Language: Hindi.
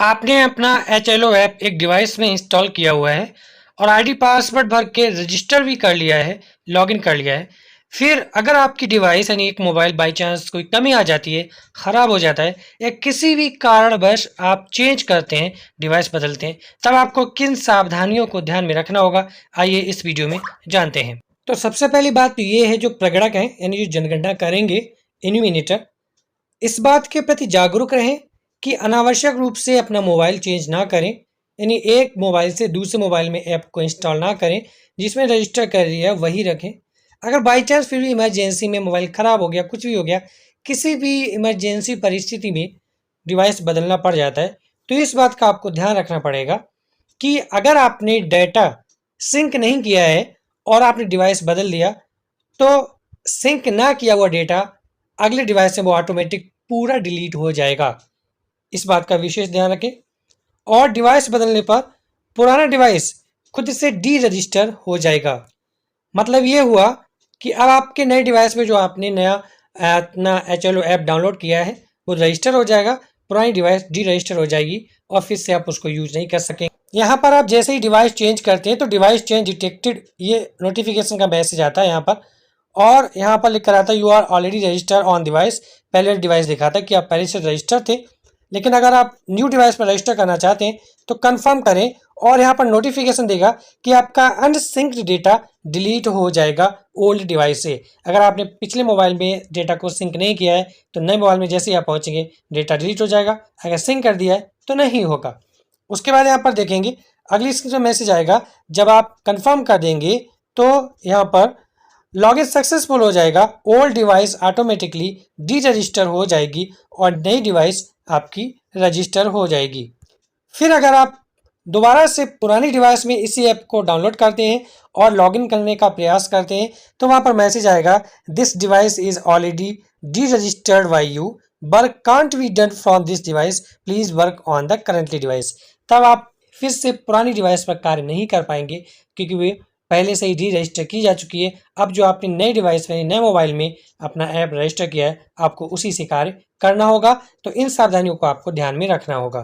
आपने अपना HLO ऐप एक डिवाइस में इंस्टॉल किया हुआ है और आईडी पासवर्ड भर के रजिस्टर भी कर लिया है, लॉगिन कर लिया है। फिर अगर आपकी डिवाइस यानी एक मोबाइल बाई चांस कोई कमी आ जाती है, ख़राब हो जाता है या किसी भी कारणवश आप चेंज करते हैं, डिवाइस बदलते हैं, तब आपको किन सावधानियों को ध्यान में रखना होगा, आइए इस वीडियो में जानते हैं। तो सबसे पहली बात तो ये है, जो प्रगणक हैं यानी जो जनगणना करेंगे इन्यूमिनेटर, इस बात के प्रति जागरूक रहें कि अनावश्यक रूप से अपना मोबाइल चेंज ना करें, यानी एक मोबाइल से दूसरे मोबाइल में ऐप को इंस्टॉल ना करें, जिसमें रजिस्टर कर दिया है वही रखें। अगर बाई चांस फिर भी इमरजेंसी में मोबाइल ख़राब हो गया, कुछ भी हो गया, किसी भी इमरजेंसी परिस्थिति में डिवाइस बदलना पड़ जाता है, तो इस बात का आपको ध्यान रखना पड़ेगा कि अगर आपने डाटा सिंक नहीं किया है और आपने डिवाइस बदल दिया, तो सिंक ना किया हुआ डेटा अगले डिवाइस से वो ऑटोमेटिक पूरा डिलीट हो जाएगा। इस बात का विशेष ध्यान रखें। और डिवाइस बदलने पर पुराना डिवाइस खुद से डी रजिस्टर हो जाएगा। मतलब ये हुआ कि अब आपके नए डिवाइस में जो आपने नया अपना HLO ऐप डाउनलोड किया है वो रजिस्टर हो जाएगा, पुरानी डिवाइस डी रजिस्टर हो जाएगी और फिर से आप उसको यूज नहीं कर सकेंगे। यहाँ पर आप जैसे ही डिवाइस चेंज करते हैं तो डिवाइस चेंज डिटेक्टेड ये नोटिफिकेशन का मैसेज आता है यहाँ पर, और यहाँ पर लिख कर आता है you are already register on device. पहले डिवाइस दिखाता है कि आप पहले से रजिस्टर थे, लेकिन अगर आप न्यू डिवाइस पर रजिस्टर करना चाहते हैं तो कंफर्म करें, और यहाँ पर नोटिफिकेशन देगा कि आपका अनसिंक्ड डेटा डिलीट हो जाएगा ओल्ड डिवाइस से। अगर आपने पिछले मोबाइल में डेटा को सिंक नहीं किया है तो नए मोबाइल में जैसे ही आप पहुँचेंगे डेटा डिलीट हो जाएगा, अगर सिंक कर दिया है तो नहीं होगा। उसके बाद यहाँ पर देखेंगे अगली स्क्रीन में मैसेज आएगा, जब आप कंफर्म कर देंगे तो यहाँ पर लॉगिन सक्सेसफुल हो जाएगा, old device automatically D register हो जाएगी और नई डिवाइस आपकी रजिस्टर हो जाएगी। फिर अगर आप दोबारा से पुरानी डिवाइस में इसी ऐप को डाउनलोड करते हैं और लॉगिन करने का प्रयास करते हैं तो वहाँ पर मैसेज आएगा this device is already D registered by you, work can't be done from this device, please work on the currently device. तब आप फिर से पुरानी डिवाइस पर कार्य नहीं कर पाएंगे क्योंकि वे पहले से ही डी रजिस्टर की जा चुकी है। अब जो आपने नए डिवाइस में नए मोबाइल में अपना ऐप रजिस्टर किया है आपको उसी से कार्य करना होगा। तो इन सावधानियों को आपको ध्यान में रखना होगा।